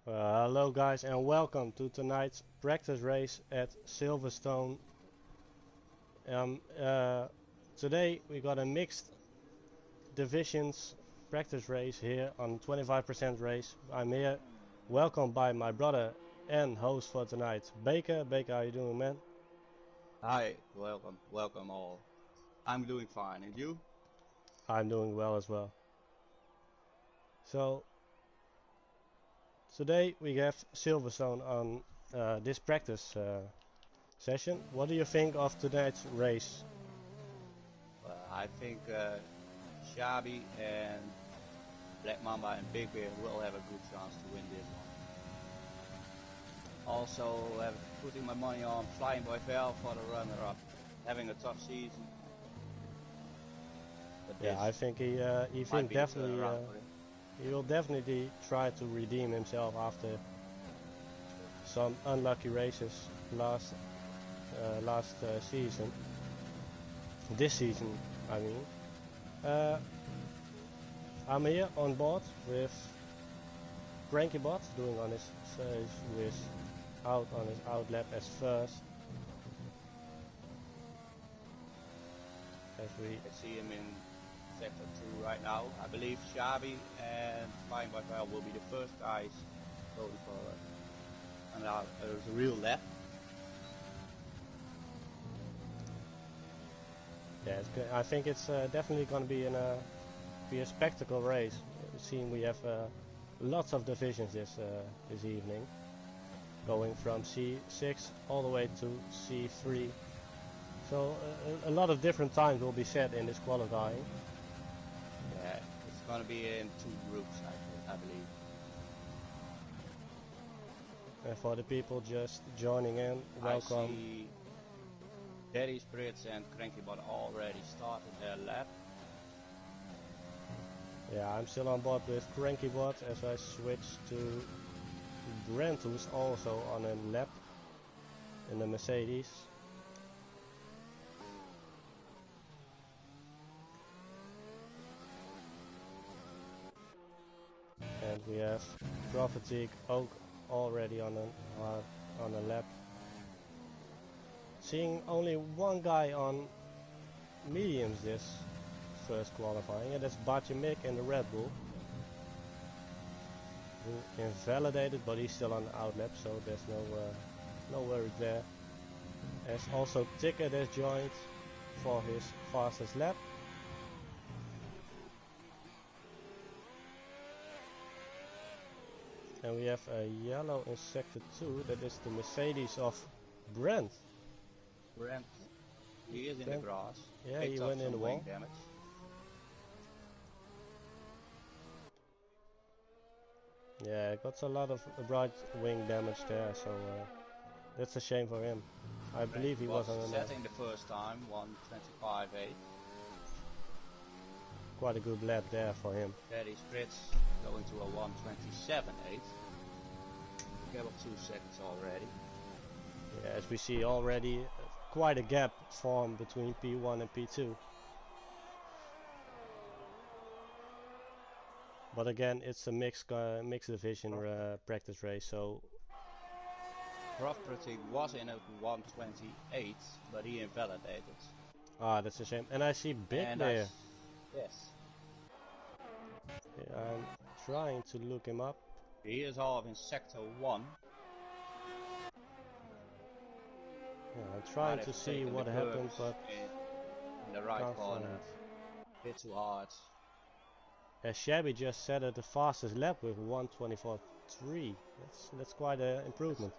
Hello guys and welcome to tonight's practice race at Silverstone. Today we got a mixed divisions practice race here on 25% race. I'm here welcomed by my brother and host for tonight, Baker. Baker, how you doing, man? Hi, welcome all. I'm doing fine, and you? I'm doing well as well. So today we have Silverstone on this practice session. What do you think of tonight's race? I think Shabi and Black Mamba and Big Bear will have a good chance to win this one. Also, putting my money on Flying Boy Val for the runner-up. Having a tough season. But Yeah, I think he will definitely try to redeem himself after some unlucky races last season. This season, I mean. I'm here on board with CrankyBot doing on his out on his outlap as first. As we see him in sector 2 right now. I believe Shabi and Flying Boy Val will be the first guys going forward. And now there's a real lap. Yeah, it's good. I think it's definitely going to be a spectacle race. Seeing we have lots of divisions this evening, going from C6 all the way to C3. So a lot of different times will be set in this qualifying. Yeah, it's going to be in 2 groups, I believe. And for the people just joining in, welcome. I see Daddy Spritz and CrankyBot already started their lap. Yeah, I'm still on board with CrankyBot as I switch to Brent, who's also on a lap in the Mercedes. And we have Prophetic Oak already on a lap. Seeing only one guy on mediums this first qualifying, and that's Batje Mick in the Red Bull, who invalidated, but he's still on the outlap, so there's no worries there. As also Ticket has joined for his fastest lap. And we have a yellow in sector 2, that is the Mercedes of Brent. Brent, he is in the grass. Yeah, he went in the wall. Damage. Yeah, got a lot of bright wing damage there, so that's a shame for him. I believe he was on setting the first time, 1:25.8. Quite a good lap there for him. Daddy Spritz going to a 1:27.8. A gap of 2 seconds already. Yeah, as we see already, quite a gap formed between P1 and P2. But again, it's a mixed division practice race, so. Prophetic was in at 1:28, but he invalidated. Ah, that's a shame. And I see Big there. Yes. Yeah, I'm trying to look him up. He is off in sector 1. Yeah, I'm trying to see what happened, but in the right corner, a bit too hard. As Shabby just set at the fastest lap with 1:24.3. That's quite an improvement.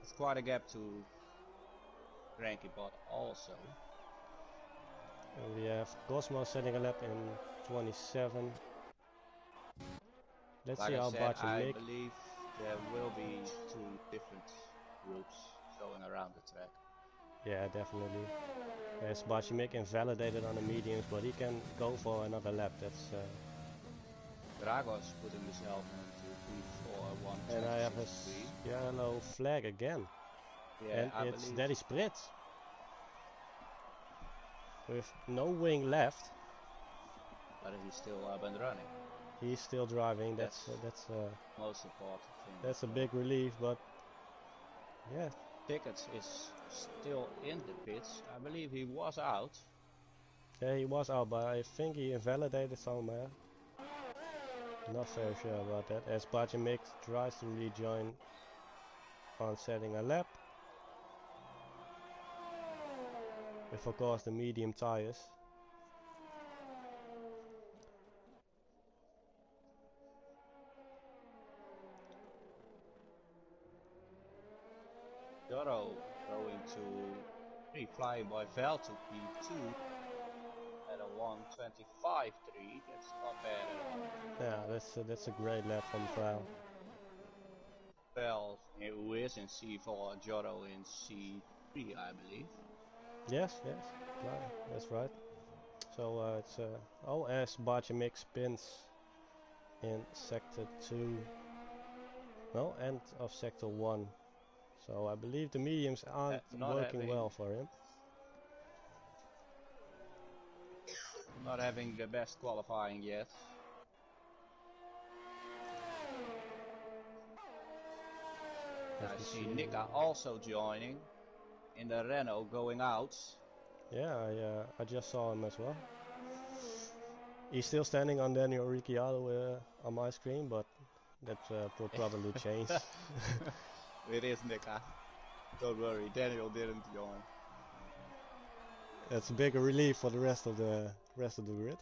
It's quite a gap to CrankyBot also. And we have Cosmo setting a lap in 27. Let's see how Batje Mick. I believe there will be 2 different groups going around the track. Yeah, definitely. As Batje Mick invalidated on the mediums, but he can go for another lap. That's. Dragos putting himself into P4 1. And I have a yellow flag again. Yeah, and it's Daddy Spritz with no wing left. But he's still up and running. He's still driving. That's most important thing. That's a big relief, but yeah. Tickets is still in the pits. I believe he was out. Yeah, he was out, but I think he invalidated somewhere. Not very sure about that. As Bajamik tries to rejoin on setting a lap. With of course the medium tires. Joro going to reply by Val to P2 at a 1:25.3. That's not bad at all. Yeah, that's a great lap from Val. Val, who is in C4, Joro in C3, I believe. Yes, that's right. So it's as Bajamik spins in sector 2. No, end of sector 1. So I believe the mediums aren't working well for him. Not having the best qualifying yet. I see Nika also joining in the Renault going out. Yeah, I just saw him as well. He's still standing on Daniel Ricciardo on my screen, but that will probably change. It is Nika. Don't worry, Daniel didn't join. That's a big relief for the rest of the grid.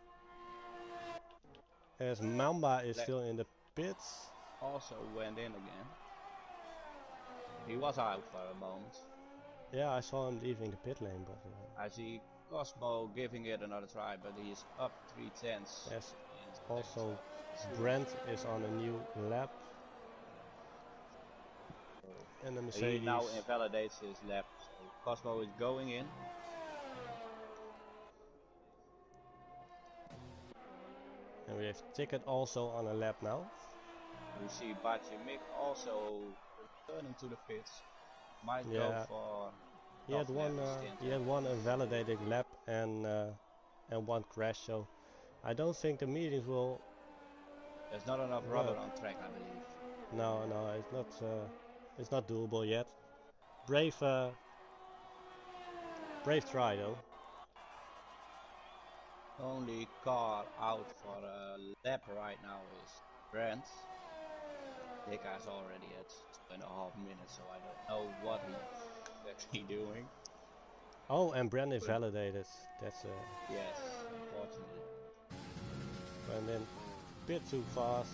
As Mamba is still in the pits. Also went in again. He was out for a moment. Yeah, I saw him leaving the pit lane, but I see Cosmo giving it another try, but he's up 3/10. Yes. Also, Brent is on a new lap. And the Mercedes. He now invalidates his lap. So Cosmo is going in. And we have Ticket also on a lap now. We see Bajamik also returning to the pits. Might go for. He had one invalidated lap and one crash. So I don't think the mediums will. There's not enough rubber on track, I believe. No, it's not doable yet. Brave try though. Only car out for a lap right now is Brent. That guy's already at 2.5 minutes, so I don't know what he's actually doing. Oh, and Brent is validated. That's yes, unfortunately. And then a bit too fast.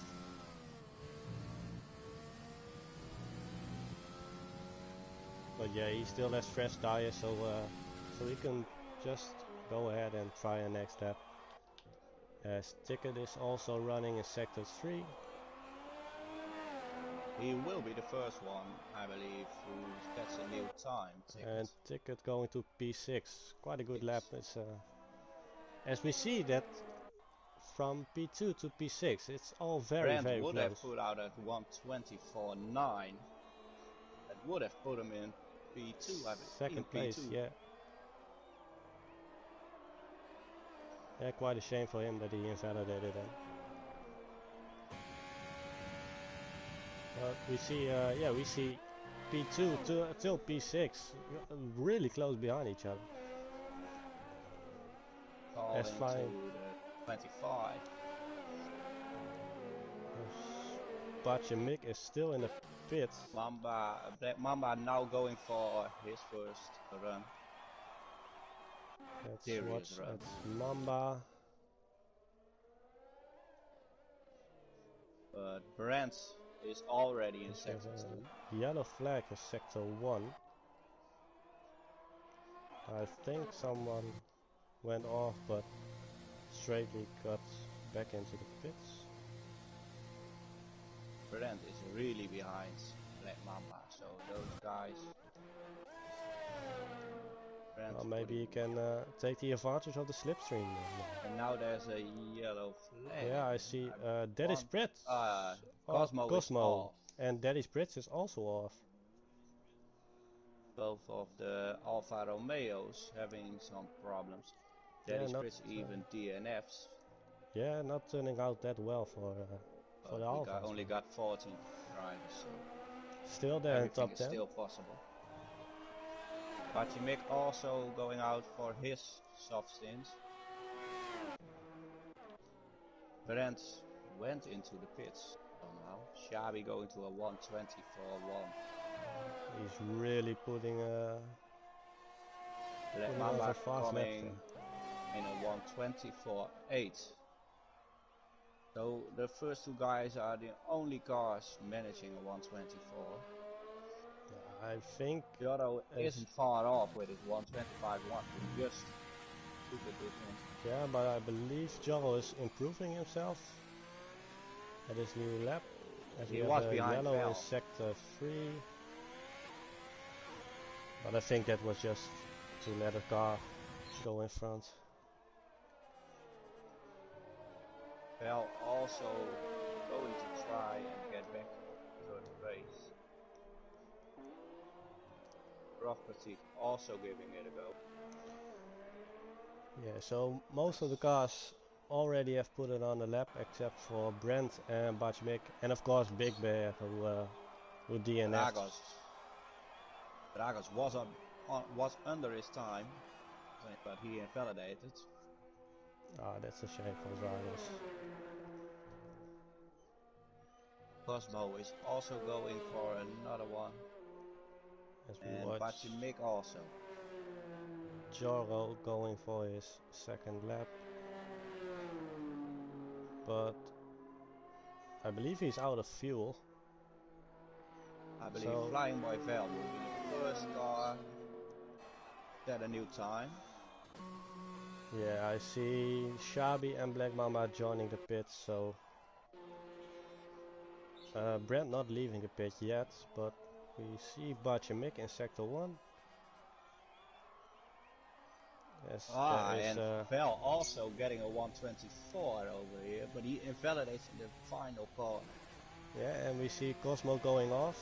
But yeah, he still has fresh tires, so he can just go ahead and try a next step. As Ticket is also running in sector 3. He will be the first one, I believe, who gets a new time. And Ticket going to P6. Quite a good lap. It's as we see that from P2 to P6, it's all very Brent very would close. have put out at 1:24.9. That would have put him in P2, I believe. Second place, P2. yeah. Yeah, quite a shame for him that he invalidated him. We see P2 till P6, really close behind each other. That's fine. 25. Bajamik is still in the pits. Mamba now going for his first run. That's Mamba. But Brent is already in sector 2. Yellow flag is sector 1. I think someone went off, but straightly got back into the pits. Brent is really behind Black Mamba, so those guys. Well, maybe he can take the advantage of the slipstream. And now there's a yellow flag. Yeah, I see. Daddy's Brits. Cosmo is off. And Daddy's Brits is also off. Both of the Alfa Romeos having some problems. Daddy's Brits even DNFs. Yeah, not turning out that well for the We Alphas. only got 14 drivers, so Still there in everything top is 10. still possible. But Mick also going out for his soft stint. Brent went into the pits somehow. Shabi going to a 124.1. He's really putting Black us Mamba a fast lap coming in a 124.8. So the first two guys are the only cars managing a 124. there. I think Giotto isn't far off with his 125.1. He just took a good hint. yeah, but I believe Joro is improving himself at his new lap. As He we have was a behind yellow in Val. sector 3. But I think that was just to let a car go in front. Val also going to try and get back to third place. Rough Petit also giving it a go. Yeah, so most of the cars already have put it on the lap except for Brent and Bachmik and of course Big Bear who DNF'd. Dragos was under his time, but he invalidated. Ah, that's a shame for Dragos. Cosmo is also going for another one. As we And watch Bachimik also. Joro going for his second lap. But I believe he's out of fuel. I believe So Flying Boy Val will be the first car set a new time. yeah, I see Shabi and Black Mamba joining the pit, so Brent not leaving the pit yet, but we see Bachimik in sector 1. Yes, And Val also getting a 124 over here, but he invalidates in the final corner. yeah, and we see Cosmo going off.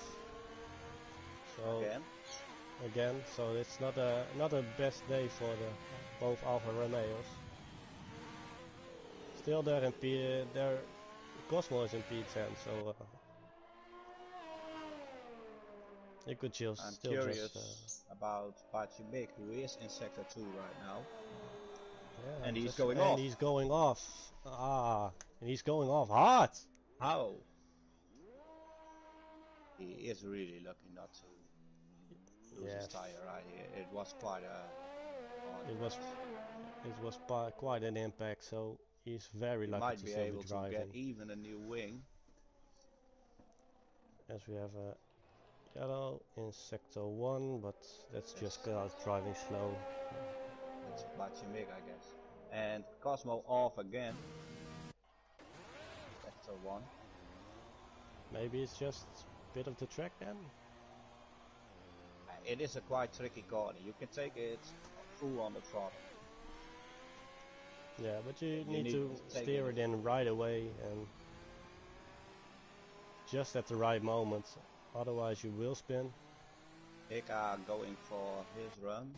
So again, so it's not a best day for the both Alfa Romeos. Still there in there Cosmo is in P10, so you could just I'm still curious just about Bachimik, who is in sector 2 right now. yeah, And he's going off. He's going off. Ah, and he's going off hard. How? He is really lucky not to lose his tire right here. It was quite a it was quite an impact, so he's very he lucky might to be still be able to driving. get even a new wing. As we have a yellow in sector 1, but that's just cars driving slow. That's Bachimik, I guess. And Cosmo off again. Sector 1. Maybe it's just a bit of the track then? It is a quite tricky corner. You can take it full on the throttle. Yeah, but you need to steer it in right away and just at the right moment. Otherwise you will spin. Ika going for his run.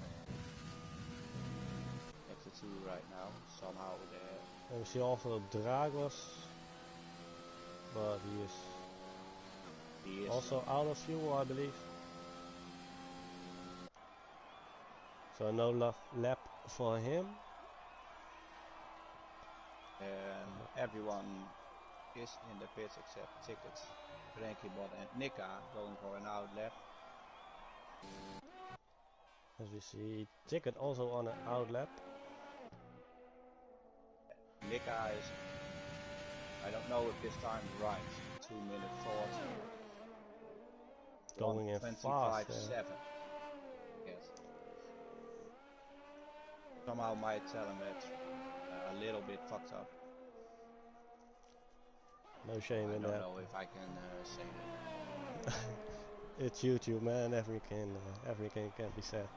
Sector 2 right now. Somehow there. And we see also Dragos. But he is also out of fuel, I believe. So no lap for him. Everyone is in the pits except Tickets, Frankie Bot and Nika going for an out lap. As we see Ticket also on an out lap. Nika is, I don't know if this time is right, 2 minutes 40. Going in fast. 25.7. Yes. Somehow my telemetry a little bit fucked up. No shame in that. I don't know if I can say that. It's YouTube, man. Everything can be said.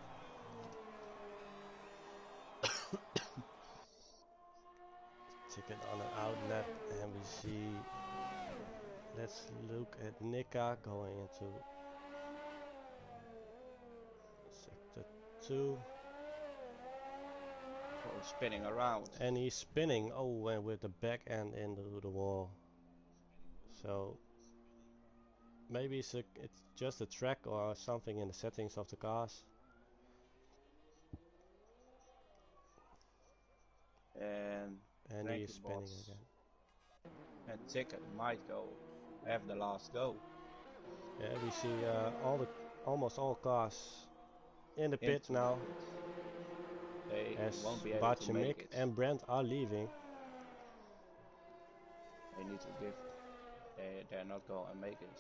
Ticket on an out lap, and we see. Let's look at Nika going into sector 2. He's spinning around. And he's spinning, oh, and with the back end into the wall. So maybe it's just a track or something in the settings of the cars. And he's spinning again. And Ticket might have the last go. Yeah, we see almost all cars in the pit now. They as won't be able to make Mick it. and Brent are leaving. They need to give. They're not going to make it.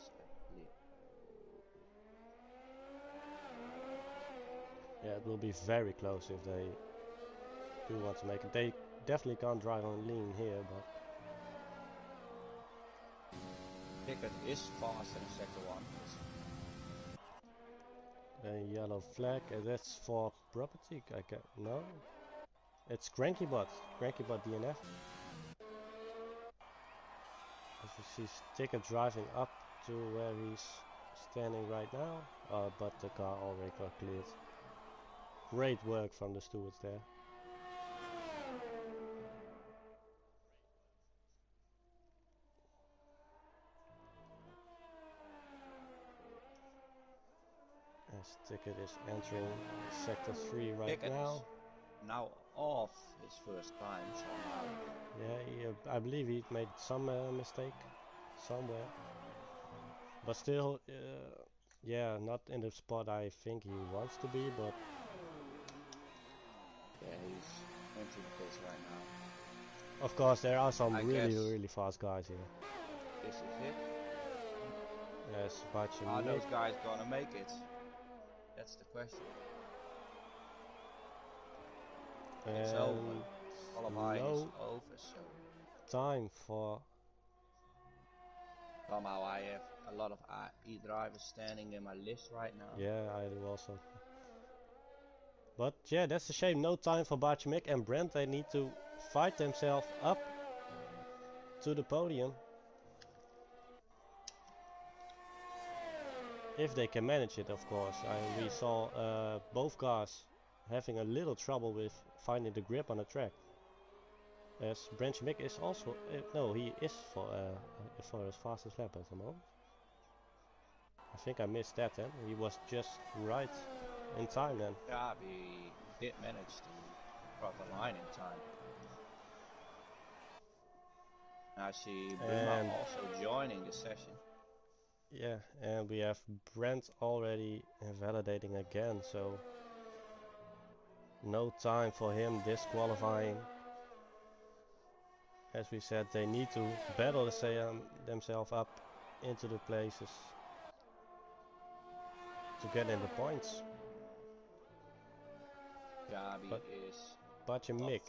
Yeah, it will be very close if they do want to make it. They definitely can't drive on lean here, but Ticket is fast in sector 1. a yellow flag, that's for property. I get no. It's Crankybot DNF. As you see Ticket driving up to where he's standing right now, but the car already got cleared. Great work from the stewards there. As Ticket is entering sector 3 right now. Now off his first time somehow. Yeah, I believe he made some mistake somewhere. But still, yeah, not in the spot I think he wants to be, but yeah, he's entering the place right now. Of course, there are some really fast guys here. This is it. Yes, but are those guys gonna make it? That's the question. It's over. Qualifying is over, so time for. Somehow I have a lot of e-drivers standing in my list right now. Yeah, I do also. But yeah, that's a shame. No time for Mick and Brent. They need to fight themselves up to the podium. If they can manage it, of course. We saw both cars having a little trouble with finding the grip on the track. As Mick is also no, he is for his fastest lap at the moment. I think I missed that then. He was just right in time then. Yeah, we did manage to cross the line in time. I see Buma also joining the session. Yeah, and we have Brent already invalidating again, so no time for him disqualifying. As we said, they need to battle themselves up into the places to get in the points. Gabi is Mick,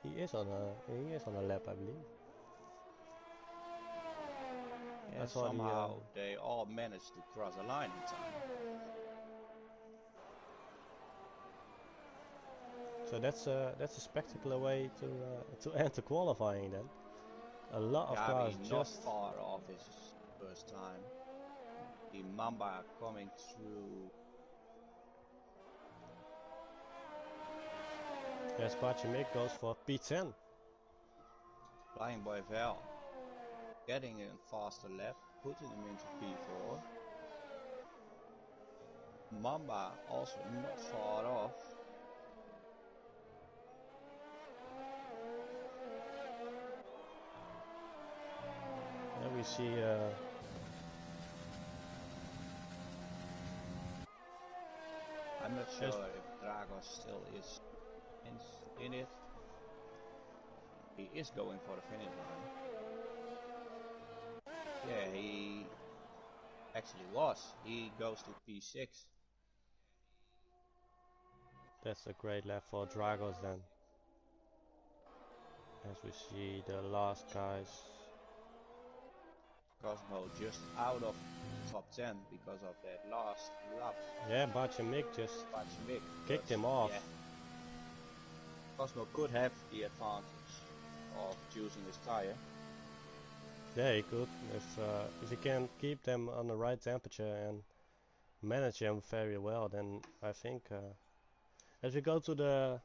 he is on a lap, I believe. Yeah, somehow they all managed to cross a line in time. So that's a spectacular way to enter qualifying then. A lot of cars just not far off his first time. The Mamba coming through. Yes, Mick goes for P10. Flying Boy Val getting a faster lap, putting him into P4. Mamba also not far off. And we see I'm not sure if Dragos still is in it. He is going for the finish line. Yeah, he actually was. He goes to P6. That's a great lap for Dragos then. As we see the last guys. Cosmo just out of top 10 because of that last lap. Yeah, Mick just kicked him off. Yeah. Cosmo could have the advantage of choosing his tire. Yeah, he could. If he can keep them on the right temperature and manage them very well, then I think as we go to the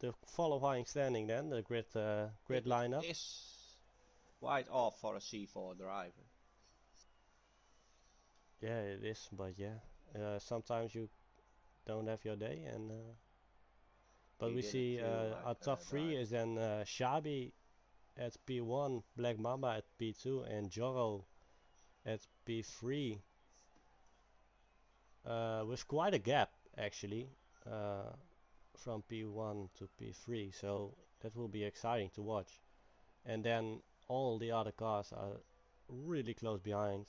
the qualifying standing then, the grid lineup. It is quite off for a C4 driver. Yeah, it is, but yeah, sometimes you don't have your day, and but we see our top three is then Shabi at P1, Black Mamba at P2, and Joro at P3. With quite a gap actually from P1 to P3, so that will be exciting to watch. And then all the other cars are really close behind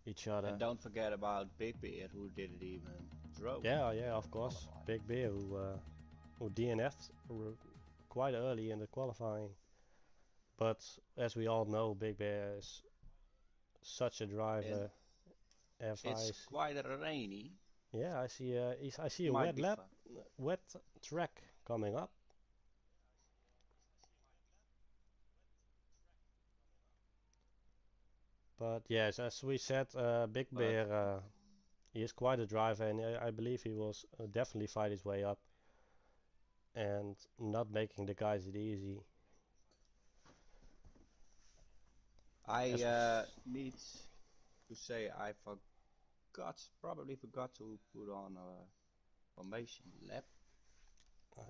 each other. And don't forget about Big Beard, who didn't even drove. Yeah, of course. Big Bear who DNF'd quite early in the qualifying. But as we all know, Big Bear is such a driver. It's quite rainy. Yeah, I see a wet track coming up. But yes, as we said, Big Bear, he is quite a driver, and I believe he will definitely fight his way up, and not making the guys it easy. I need to say I probably forgot to put on a formation lap.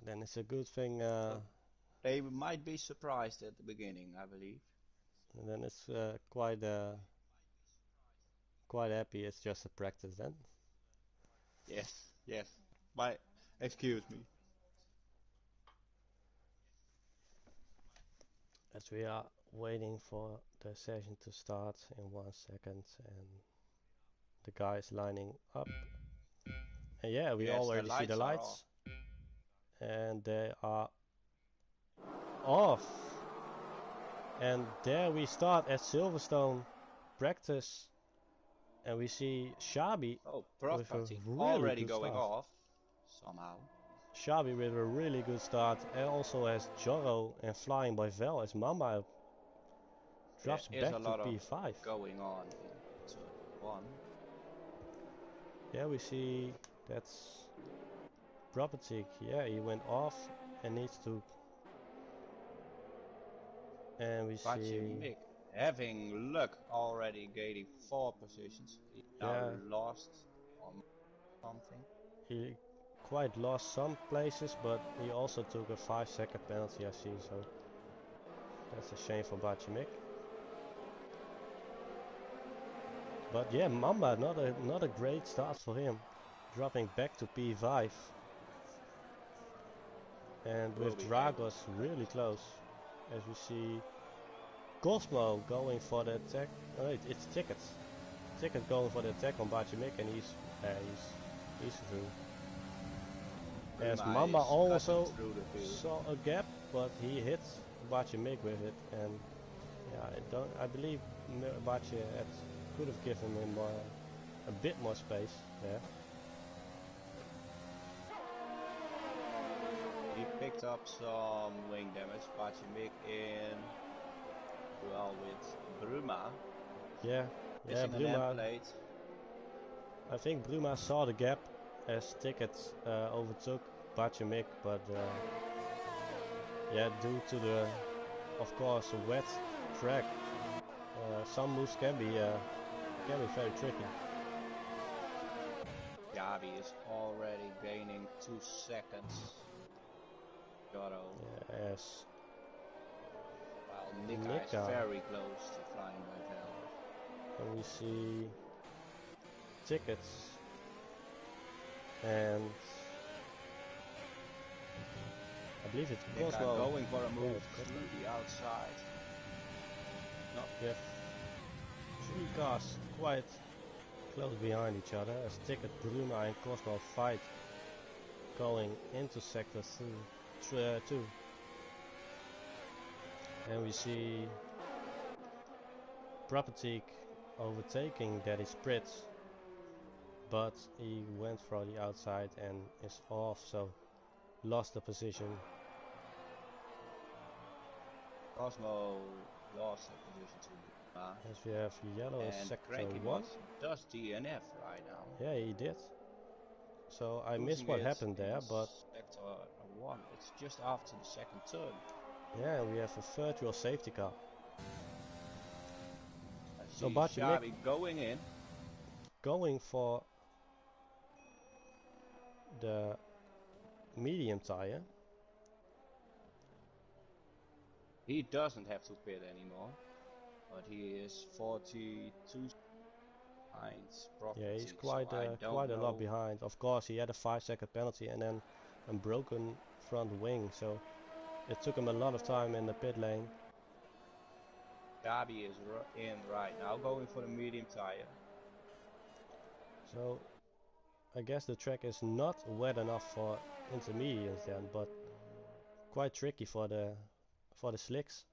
Then it's a good thing. They might be surprised at the beginning, I believe. And then it's quite happy. It's just a practice then. Yes. Excuse me. As we are waiting for the session to start in 1 second, and the guys lining up. And yeah, we already see the lights. And they are off. And there we start at Silverstone practice. And we see Shabi with a really already good going start. off somehow. Shabi with a really good start, and also has Joro and flying by Vel as Mamba drops back to P5. Going on in turn 1. Yeah, we see that's Property. Yeah, he went off and needs to. And we see Mick having luck already gaining 4 positions. He now lost on something. He quite lost some places, but he also took a 5-second penalty, I see, so that's a shame for Mick. But yeah, Mamba, not a great start for him, dropping back to P5. And with Dragos really close, as we see Cosmo going for the attack. Oh, it's Tickets. Ticket going for the attack on Mick, and he's through. As Mamba also saw a gap, but he hit Mick with it, and yeah, I believe Bachi could have given him a bit more space there. He picked up some wing damage. Mick in duel with Bruma. Yeah, Bruma. I think Bruma saw the gap as Tickets overtook Mick, but yeah, due to the, of course, a wet track, some moves can be very tricky. Gabi is already gaining 2 seconds. Joro. Yes. While Nika is very close to flying by Vel. And we see Tickets. And I believe it's Cosmo going for a move through the outside. No, we have 3 cars quite close behind each other as Ticket, Bruma and Cosmo fight going into sector 2. And we see Property overtaking Daddy Spritz, but he went for the outside and is off, so lost the position. Cosmo lost the position to Bruma. As we have yellow in sector 1. Does DNF right now. Yeah, he did. So I missed what happened there, but sector one. It's just after the second turn. Yeah, we have a virtual safety car. I So see Barty Xavi going in. going for the medium tire. He doesn't have to pit anymore, but he is 42 behind Yeah, he's property, quite so I don't quite a lot know. behind. Of course, he had a 5-second penalty and then a broken front wing, so it took him a lot of time in the pit lane. Xavi is in right now, going for the medium tire. So I guess the track is not wet enough for intermediates then, but quite tricky for the slicks.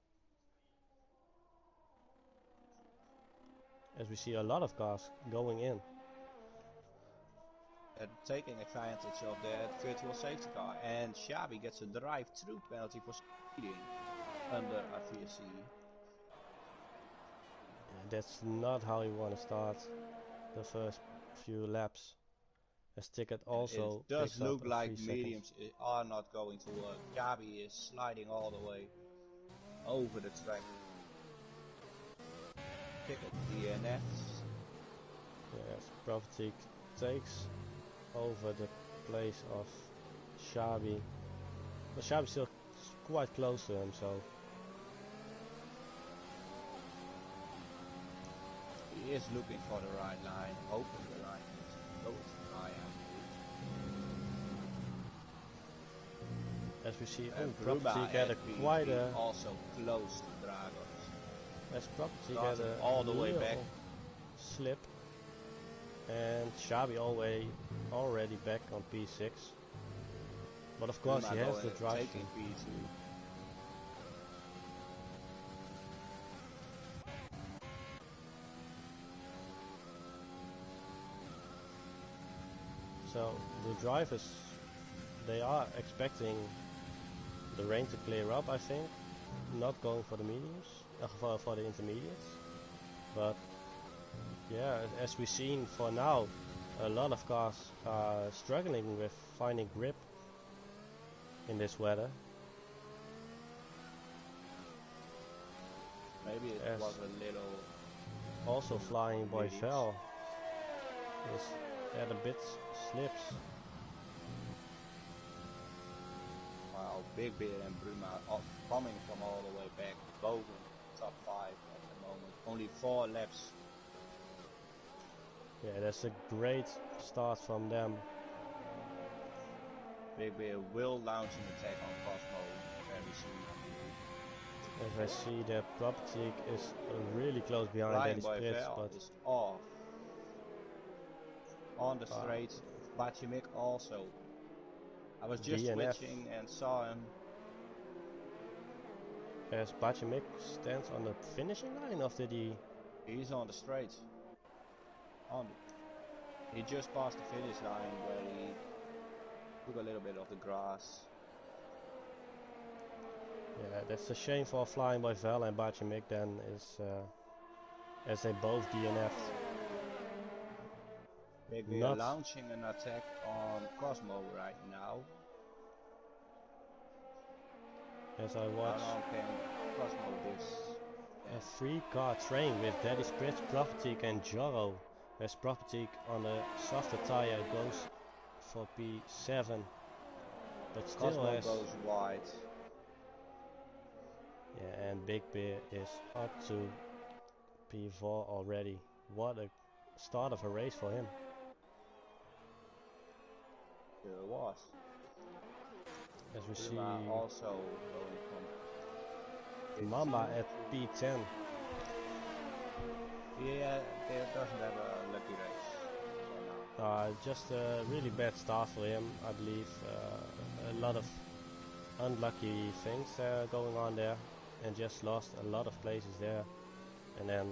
As we see a lot of cars going in. Taking advantage of that virtual safety car, and Xavi gets a drive-through penalty for speeding under a VSC. Yeah, that's not how you want to start the first few laps. As Ticket also It does picks up look a like 3 seconds. mediums are not going to work. Xavi is sliding all the way over the track. Ticket DNFs. Yes, Property takes over the place of Xavi. But Xavi's still quite close to him, so He is looking for the right line, hoping the line is close by. as we see, Bruba Property had a quite a also close to Dragos. as Property had Started a all the way little back. slip, and Xavi already back on P6. But of course he has the drive. Taking P2. So the drivers, they are expecting the rain to clear up, I think. Not going for the mediums, for the intermediates. But yeah, as we've seen for now, a lot of cars are struggling with finding grip in this weather. Maybe it was a little. Also flying by Vel is at a bit slips. While Big Bear and Bruma are coming from all the way back, both in top 5 at the moment. Only 4 laps. Yeah, that's a great start from them. Big Bear will launch an attack on Cosmo very soon. As I see that Property is really close behind Flying Daddy's by Pits, Vel but is off. On the straight, Bachimik also. I was just DNF. switching and saw him. As Bachimik stands on the finishing line, or did he? He's on the straight. He just passed the finish line where he took a little bit of the grass. Yeah, that's a shame for Flying by Vel and Bachimik then, is as they both DNF'd. Maybe launching an attack on Cosmo right now. As I watch. How long can Cosmo this? A 3-car train with Daddy's Pits, Property and Joro. As Property on the softer tire goes for P7, but still Cosmo has. goes wide. Yeah, and Big Bear is up to P4 already. What a start of a race for him. Sure was. As we see also going from Mamba at P10. Yeah, they doesn't have a lucky race. Just a really bad start for him, I believe. A lot of unlucky things going on there, and just lost a lot of places there. And then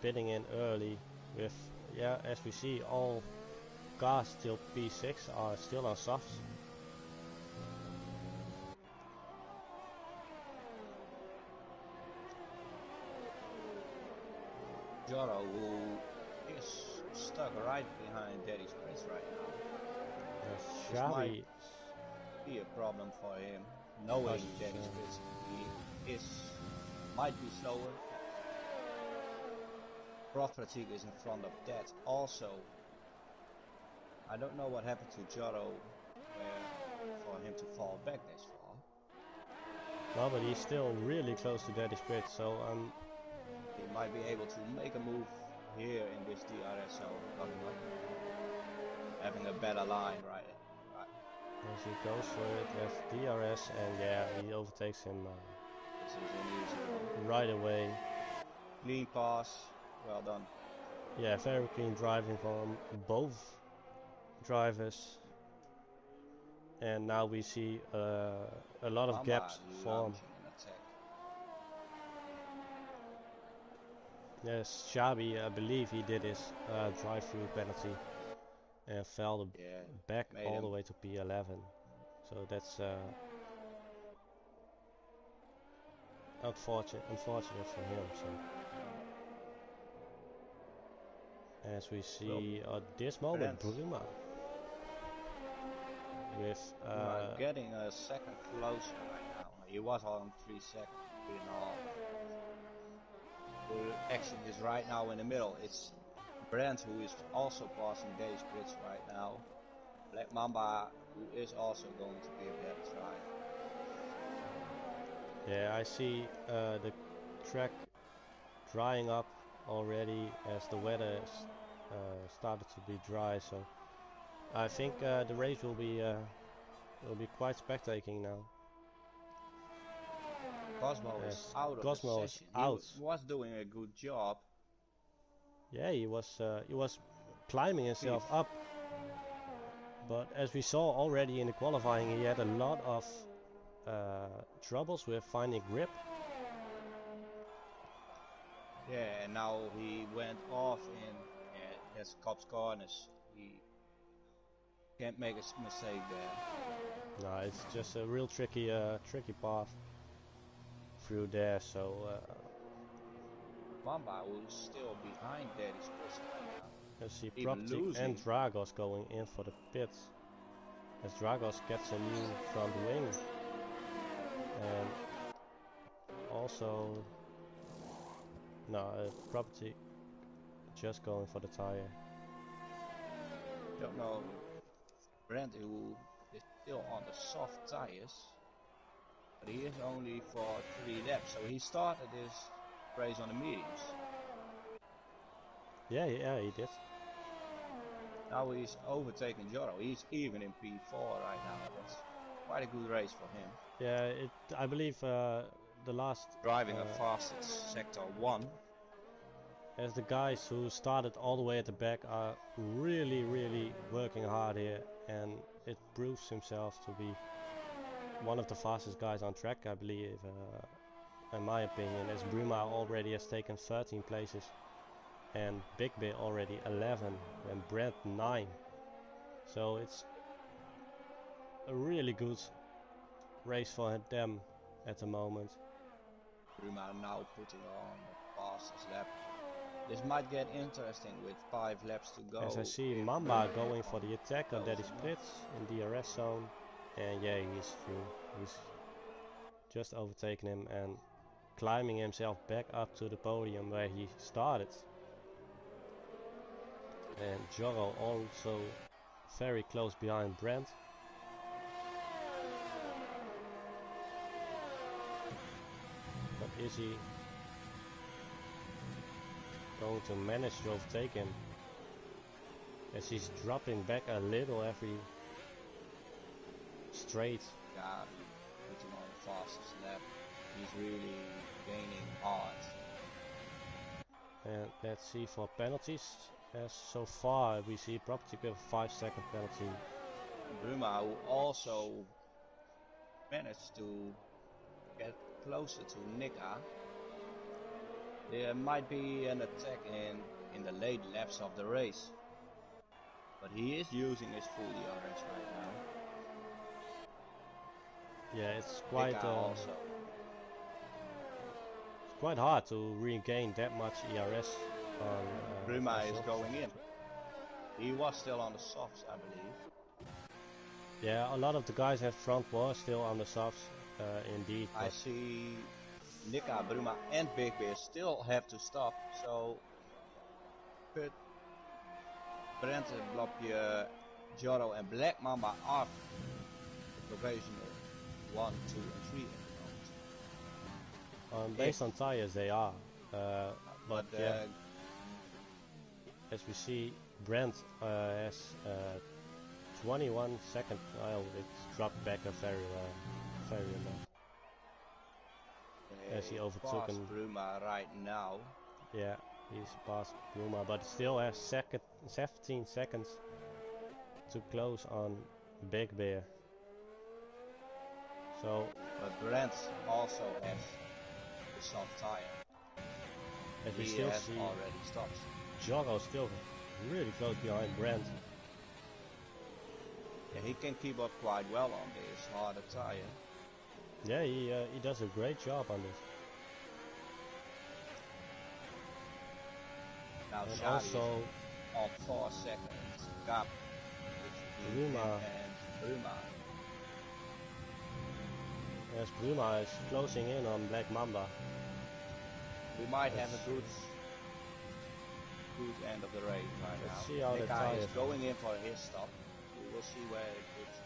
pitting in early with, yeah, as we see, all cars till P6 are still on softs. Joro, who is stuck right behind Daddy's Prince right now. Xavi be a problem for him, knowing that he might be slower. Fatigue is in front of that. Also, I don't know what happened to Joro for him to fall back this far. No, but he's still really close to Daddy Sprit, so he might be able to make a move here in this DRS zone coming up. Having a better line, right? As he goes for it as DRS, and yeah, he overtakes him this is an easy one. Right away. Clean pass, well done. Yeah, very clean driving from both drivers. And now we see a lot of gaps form. Yes, Shabi, I believe he did his drive-through penalty and fell back all the way to P11. So that's unfortunate for him. So as we see at this moment, Bruma with getting a second closer right now. He was on 3 seconds, 3.5. The action is right now in the middle. It's Brent who is also passing Daddy Sprit right now. Black Mamba who is also going to give that a try. Yeah, I see the track drying up already as the weather started to be dry. So I think the race will be quite spectacular now. Cosmo is out of the session. He was doing a good job. Yeah, he was climbing himself up. But as we saw already in the qualifying, he had a lot of troubles with finding grip. Yeah, and now he went off in his Cops corners. He can't make a mistake there. No, it's just a real tricky path through there. So Mamba was still behind Daddy Sprit right now. You see Proptic and Dragos going in for the pits. As Dragos gets a new front wing. And also, no, Proptic just going for the tire. Don't know, Brent who is still on the soft tires. But he is only for 3 laps, so he started his race on the mediums. Yeah, he did. Now he's overtaking Joro. He's even in P4 right now. That's quite a good race for him. Yeah, I believe the last driving a fastest sector 1. As the guys who started all the way at the back are really working hard here, and it proves himself to be one of the fastest guys on track, I believe, in my opinion, as Bruma already has taken 13 places and Big Bit already 11 and Brent 9. So it's a really good race for them at the moment. Bruma now putting on the fastest lap. This might get interesting with 5 laps to go. As I see Mamba going for the attack on Daddy Splits in DRS zone, and yeah, he's through. He's just overtaken him and climbing himself back up to the podium where he started. And Joro also very close behind Brent. But is he going to manage to overtake him? As he's dropping back a little every straight. Yeah, putting on the fastest lap. He's really gaining hard. And let's see for penalties. As so far we see Property with a 5-second penalty. Bruma who also managed to get closer to Nika. There might be an attack in the late laps of the race. But he is using his full DRS right now. Yeah, it's quite it's quite hard to regain that much ERS on Bruma is going in. He was still on the softs, I believe. Yeah, a lot of the guys have front wars still on the softs, indeed. I see Nika, Bruma and Big Bear still have to stop, so could Brent blop je Joro and Black Mamba off provisional 1, 2 and 3 at the moment. Based on tires, they are. But yeah, as we see, Brent has 21 second. Well, it's dropped back a very lot. As he overtook Bruma right now. Yeah, he's past Bruma, but still has 17 seconds to close on Big Bear. So, but Brent also has the soft tire. As we still see, already stopped. Joro still really close behind Brent. Yeah, he can keep up quite well on this harder tire. Yeah, he does a great job on this. Now and Xavi also on 4 seconds gap between him and Bruma. Yes, Bruma is closing in on Black Mamba. We might have a good end of the race right now. See how the guy is going in for his stop. We will see where it goes.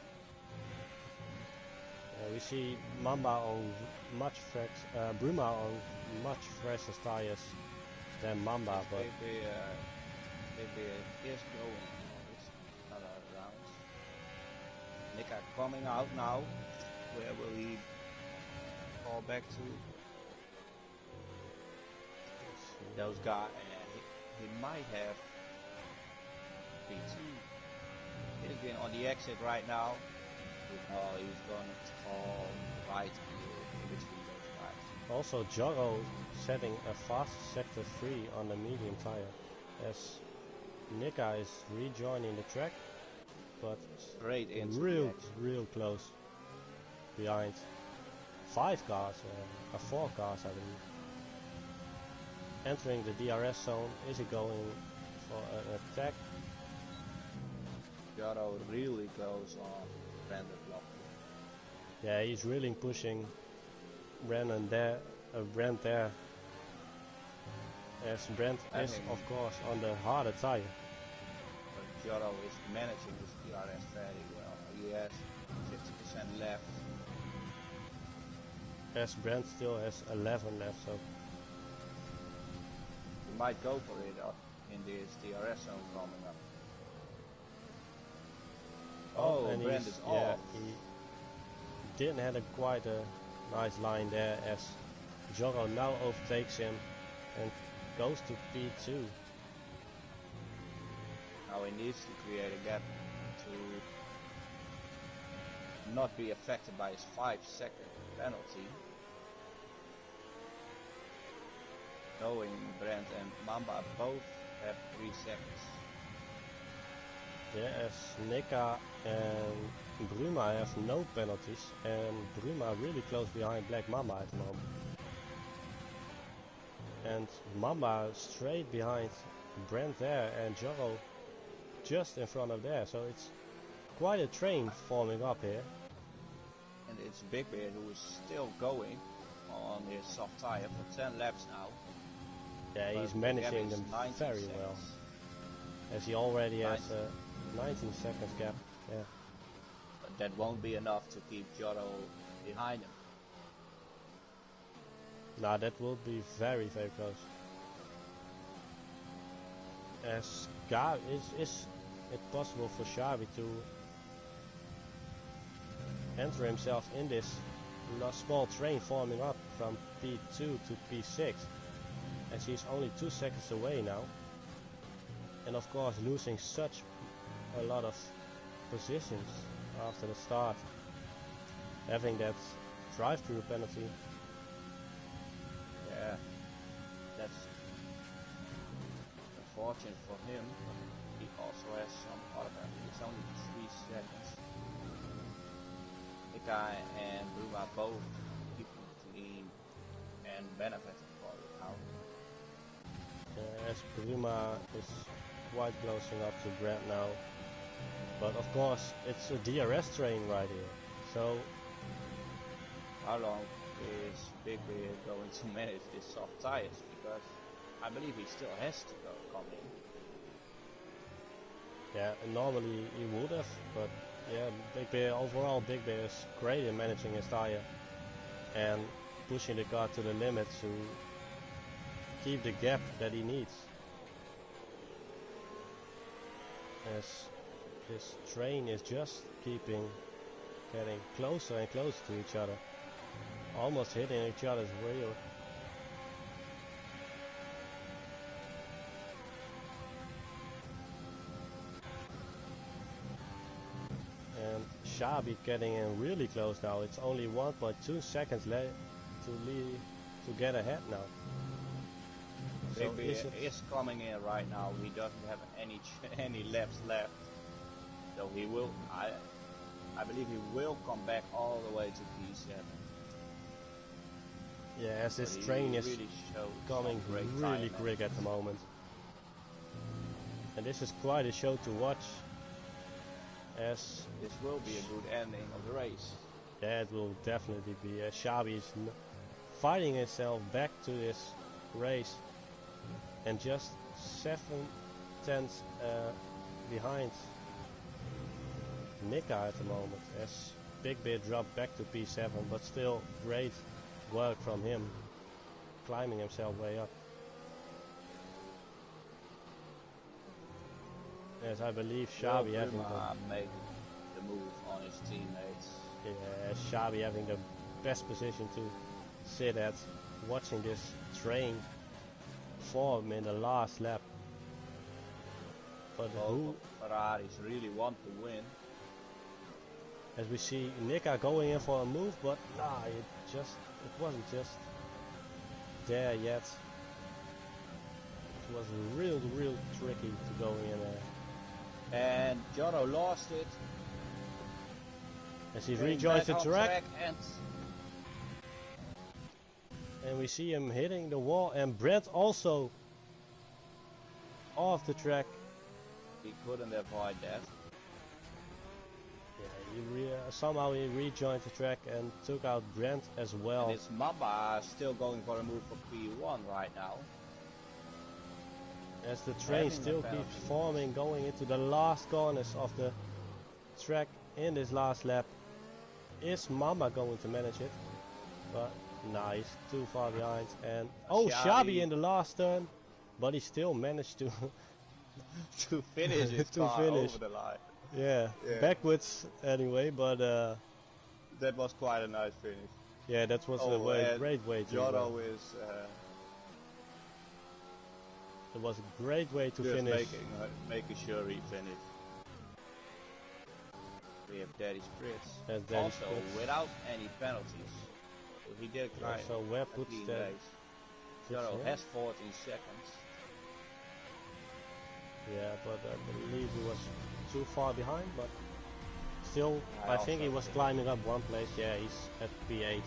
We see Mamba on Bruma on much fresher tires than Mamba, but maybe is going on this another round. Nika coming out now. Where will he fall back to? Those guys, he might have P2. He's been on the exit right now. Oh, he's gonna fall right in between those guys. Also, Joro setting a fast sector 3 on the medium tire, as Nika is rejoining the track, but straight into real close behind 5 cars, 4 cars I believe. Entering the DRS zone, is he going for an attack? Joro really goes on Brandon block. Yeah, he's really pushing Brent there. As Brent is of course on the harder tire. But Joro is managing his DRS very well. He has 50% left. As Brent still has 11 left, so he might go for it in this DRS zone coming up. Oh, and Brent is off. He didn't have quite a nice line there, as Joro now overtakes him and goes to P2. Now he needs to create a gap to not be affected by his 5-second penalty. Knowing Brent and Mamba both have 3 seconds. Yeah, as Nika and Bruma have no penalties, and Bruma really close behind Black Mamba at the moment. And Mamba straight behind Brent there, and Joro just in front of there, so it's quite a train forming up here. And it's Big Bear who is still going on his soft tire for 10 laps now. Yeah, he's managing them very well, as he already has a 19 seconds gap. Yeah. But that won't be enough to keep Joro behind him. Nah, that will be very close. As is it possible for Xavi to enter himself in this small train forming up from P2 to P6, as he's only 2 seconds away now, and of course losing such a lot of positions after the start, having that drive-through penalty. Yeah, that's unfortunate for him, but he also has some other. It's only 3 seconds. Nika and Bruma both keeping clean and benefiting for it now. As Bruma is quite closing up to Brent now. But of course, it's a DRS train right here. So how long is Big Beard going to manage these soft tires? Because I believe he still has to come in. yeah, normally he would have, but yeah, Big Bear overall, Big Bear is great in managing his tire and pushing the car to the limit to keep the gap that he needs. As this train is just getting closer and closer to each other, almost hitting each other's wheel. And Shabi getting in really close now. It's only 1.2 seconds to get ahead now. So Big Bear is coming in right now. He doesn't have any laps left, so he will. I believe he will come back all the way to P7. Yeah, as this train is really coming really quick at the moment. And this is quite a show to watch, as this will be a good ending of the race. Yeah, it will definitely be. Shabi is fighting himself back to this race and just 7/10 behind Nika at the moment, as Big Bear dropped back to P7, but still great work from him, climbing himself way up. As I believe Shabi having make the move on his teammates. Yeah, Shabi having the best position to sit at, watching this train form in the last lap. But who Ferraris really want to win? As we see Nika going in for a move, but nah, it wasn't just there yet. It was real tricky to go in there. And Joro lost it. As he rejoins the track and we see him hitting the wall, and Brett also off the track. He couldn't avoid that. Yeah, somehow he rejoined the track and took out Brent as well. And it's Mamba still going for a move for P1 right now. As the train still keeps forming, going into the last corners of the track in this last lap. Is Mamba going to manage it? But nah, he's too far behind. And Shabi in the last turn, but he still managed to to finish his car over the line. Yeah, backwards anyway, but that was quite a nice finish. Yeah, that was a great way to. Joro is. It was a great way to finish. Making sure he finished. We have Daddy Spritz. Also without any penalties. So he did quite so where puts the Joro has 14 seconds. Yeah, but I believe he was too far behind, but still I think he was climbing up one place. Yeah, he's at P8.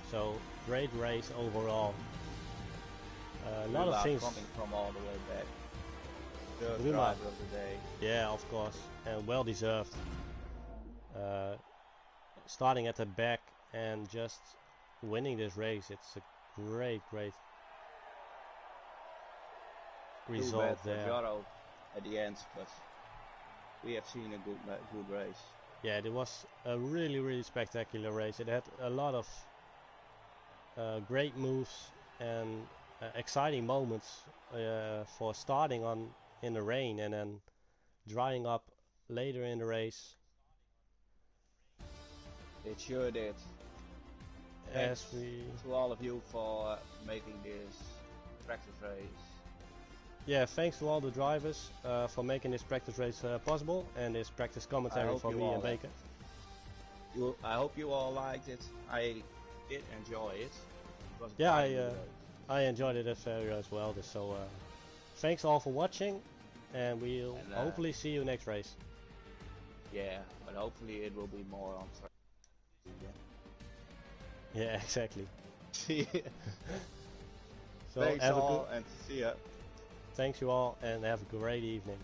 So great race overall. A lot of things coming from all the way back. The driver of the day. Yeah, of course, and well deserved. Starting at the back and just winning this race, it's a great result there. Joro at the end, but we have seen a good race. Yeah, it was a really spectacular race. It had a lot of great moves and exciting moments for starting in the rain and then drying up later in the race. It sure did. Thanks to all of you for making this practice race. Yeah, thanks to all the drivers for making this practice race possible, and this practice commentary for me and Baker. I hope you all liked it. I did enjoy it. I enjoyed it as well. So thanks all for watching, and we'll hopefully see you next race. Yeah, but hopefully it will be more on track. Yeah, exactly. See ya. So thanks all and see ya. Thanks you all and have a great evening.